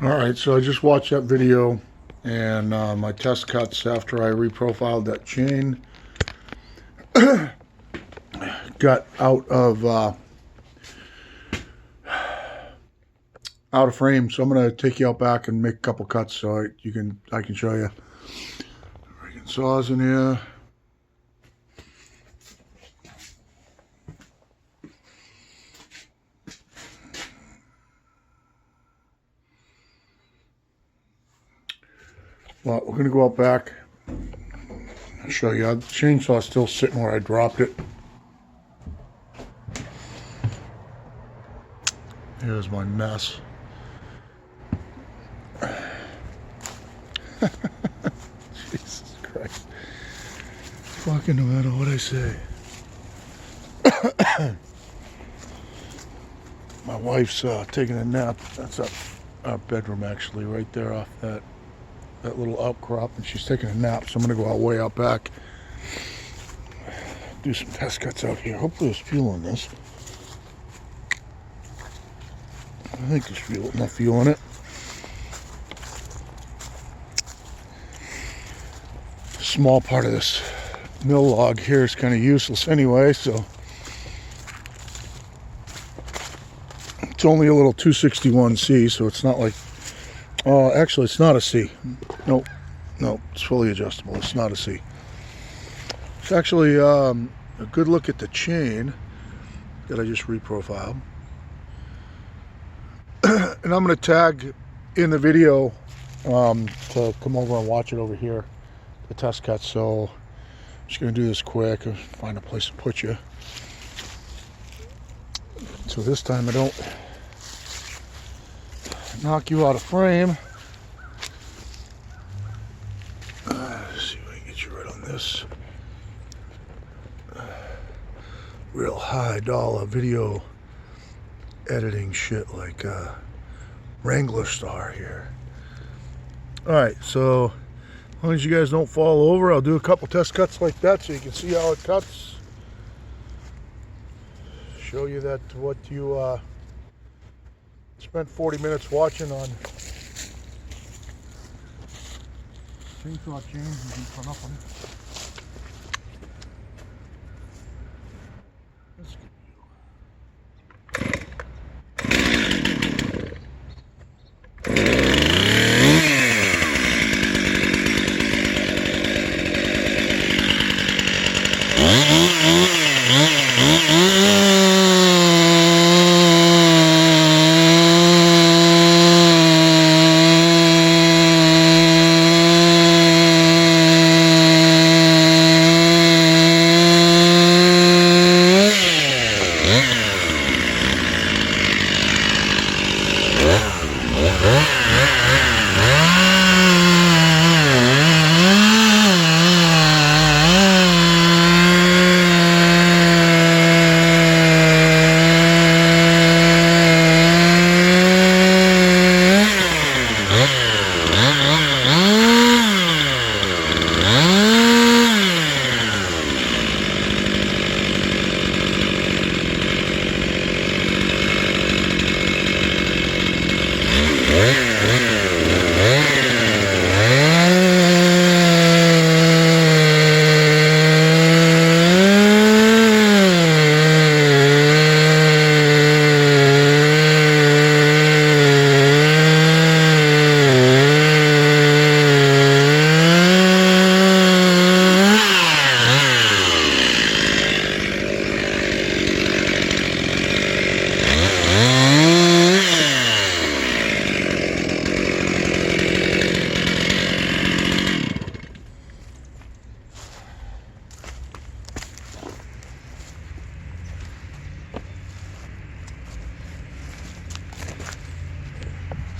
Alright, so I just watched that video and my test cuts after I reprofiled that chain got out of frame, so I'm going to take you out back and make a couple cuts so I can show you. Saws in here. Well, we're going to go out back. I'll show you. The chainsaw's still sitting where I dropped it. Here's my mess. Jesus Christ. Fucking no matter what I say. My wife's taking a nap. That's our bedroom actually, right there off that little outcrop, and she's taking a nap, so I'm going to go way out back, do some test cuts out here. Hopefully there's fuel in this. I think there's enough fuel in it. A small part of this mill log here is kind of useless anyway, so it's only a little 261C, so it's not like, oh, actually it's not a C. Nope, it's fully adjustable. It's not a C. It's actually a good look at the chain that I just reprofiled. And I'm going to tag in the video to come over and watch it over here, the test cut. So I'm just going to do this quick and find a place to put you. So this time I don't knock you out of frame. Let's see if I can get you right on this. Real high dollar video editing shit like Wrangler Star here. Alright, so as long as you guys don't fall over, I'll do a couple test cuts like that so you can see how it cuts. Show you that what you spent 40 minutes watching on chainsaw chains you can put up on.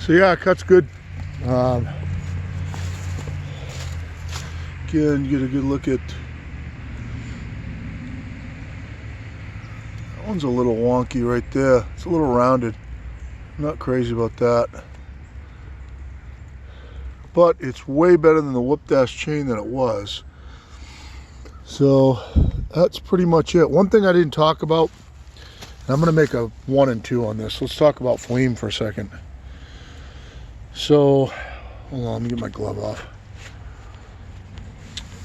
So yeah, it cuts good. Again, get a good look at that one's a little wonky right there. It's a little rounded. I'm not crazy about that, but it's way better than the whooped ass chain that it was. So that's pretty much it. One thing I didn't talk about, and I'm going to make a 1 and 2 on this. Let's talk about flame for a second. So, hold on, let me get my glove off.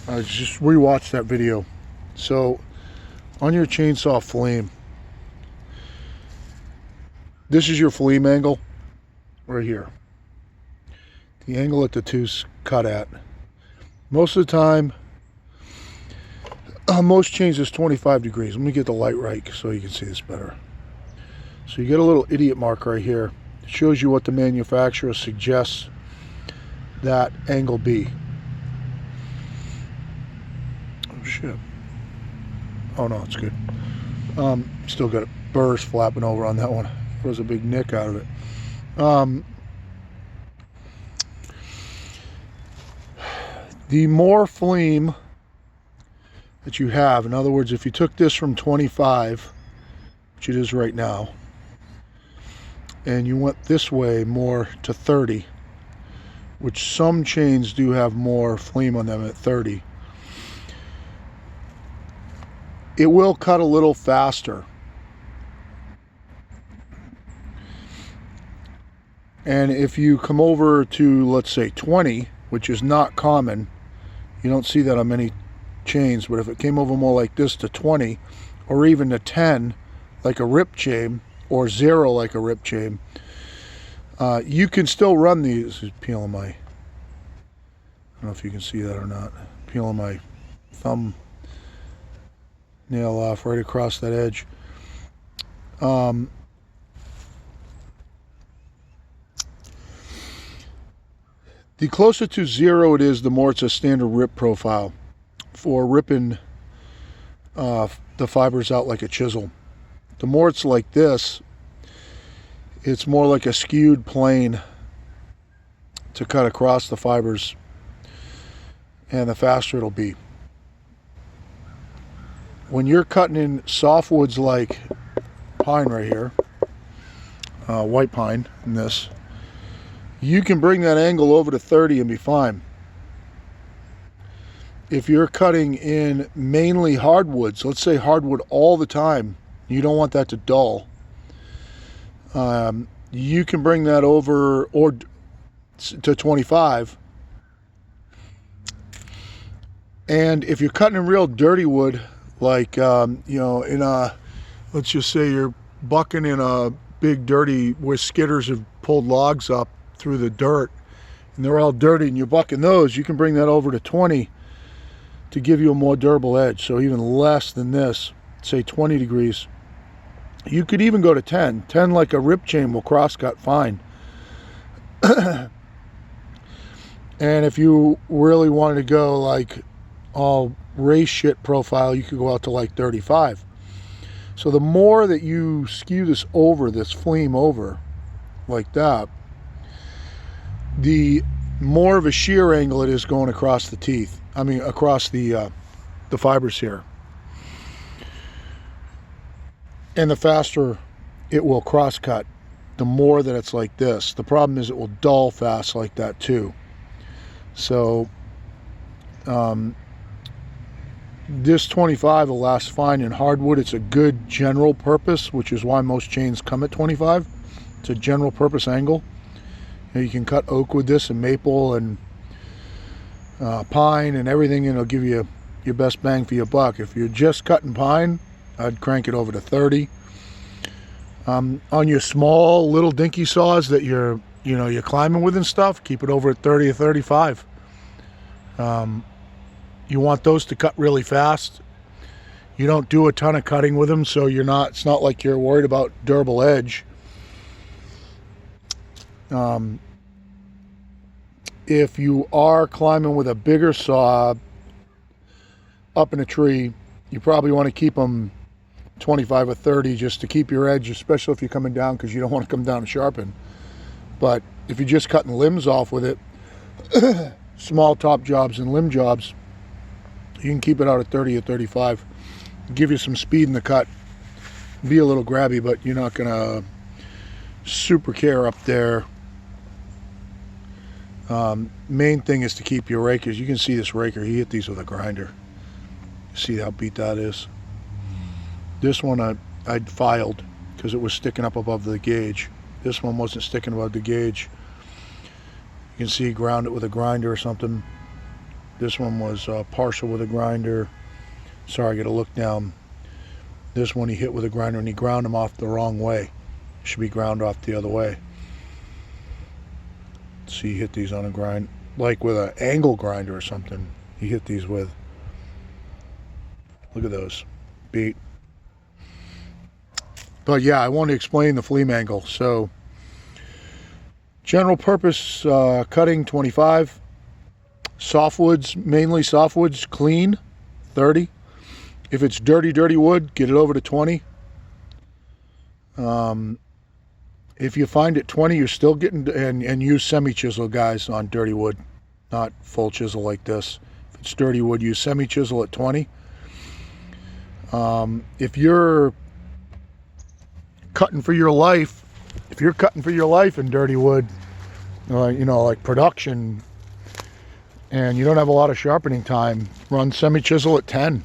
I just rewatched that video. So, on your chainsaw flame, this is your flame angle right here. The angle that the two's cut at. Most of the time, most chains is 25 degrees. Let me get the light right so you can see this better. So you get a little idiot mark right here. It shows you what the manufacturer suggests that angle be. Oh shit. Oh no, it's good. Still got a burrs flapping over on that one. There was a big nick out of it. The more flame that you have, in other words, if you took this from 25, which it is right now, and you went this way more to 30, which some chains do have more flame on them at 30, it will cut a little faster. And if you come over to, let's say, 20, which is not common, you don't see that on many chains, but if it came over more like this to 20, or even to 10, like a rip chain, or 0 like a rip chain, you can still run these. This is peeling my, I don't know if you can see that or not, peeling my thumb nail off right across that edge. The closer to 0 it is, the more it's a standard rip profile for ripping the fibers out like a chisel. The more it's like this, it's more like a skewed plane to cut across the fibers, and the faster it'll be. When you're cutting in softwoods like pine right here, white pine in this, you can bring that angle over to 30 and be fine. If you're cutting in mainly hardwoods, let's say hardwood all the time, you don't want that to dull, you can bring that over or to 25. And if you're cutting in real dirty wood, like you know, in a, let's just say you're bucking in a big dirty where skidders have pulled logs up through the dirt and they're all dirty and you're bucking those, you can bring that over to 20 to give you a more durable edge. So even less than this, say 20 degrees. You could even go to 10. 10 like a rip chain will cross-cut fine. And if you really wanted to go like all race shit profile, you could go out to like 35. So the more that you skew this over, this flame over, like that, the more of a shear angle it is going across the teeth. I mean, across the fibers here. And the faster it will cross cut, the more that it's like this. The problem is it will dull fast like that too. So this 25 will last fine in hardwood. It's a good general purpose, which is why most chains come at 25. It's a general purpose angle. You can cut oak with this and maple and pine and everything, and it'll give you your best bang for your buck. If you're just cutting pine, I'd crank it over to 30. On your small little dinky saws that you're climbing with and stuff, keep it over at 30 or 35. You want those to cut really fast. You don't do a ton of cutting with them, so it's not like you're worried about durable edge. If you are climbing with a bigger saw up in a tree, you probably want to keep them 25 or 30 just to keep your edge, especially if you're coming down, because you don't want to come down and sharpen. But if you're just cutting limbs off with it, small top jobs and limb jobs, you can keep it out at 30 or 35. Give you some speed in the cut. Be a little grabby, but you're not going to super care up there. Main thing is to keep your rakers. You can see this raker, he hit these with a grinder. See how beat that is? This one I'd filed because it was sticking up above the gauge. This one wasn't sticking above the gauge. You can see he ground it with a grinder or something. This one was partial with a grinder. Sorry, I gotta look down. This one he hit with a grinder and he ground them off the wrong way. Should be ground off the other way. See, he hit these on a grind, like with an angle grinder or something. He hit these with. Look at those. Beat. But yeah, I want to explain the fleam angle. So, general purpose cutting 25. Softwoods, mainly softwoods, clean 30. If it's dirty wood, get it over to 20. If you find it 20, you're still getting, and use semi-chisel, guys, on dirty wood, not full chisel like this. If it's dirty wood, use semi-chisel at 20. If you're cutting for your life, in dirty wood, you know, like production, and you don't have a lot of sharpening time, run semi-chisel at 10.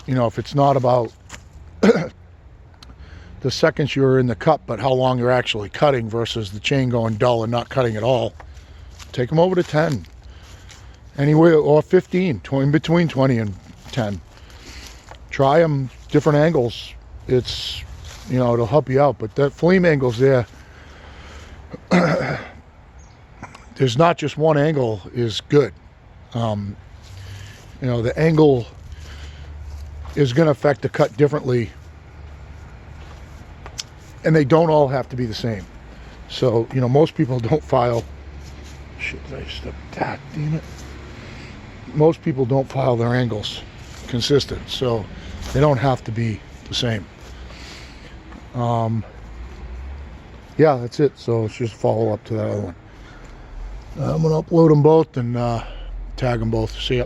You know, if it's not about the seconds you're in the cut, but how long you're actually cutting versus the chain going dull and not cutting at all, take them over to 10. Anywhere, or 15, in between 20 and 10. Try them, different angles. It's, you know, it'll help you out. But that fleam angle's there. There's not just one angle is good. You know, the angle is going to affect the cut differently, and they don't all have to be the same. So, you know, most people don't file. Shit, I stepped. God damn it. Most people don't file their angles consistent, so they don't have to be the same. Yeah, that's it. So it's just follow up to that other one. I'm gonna upload them both and tag them both. See ya.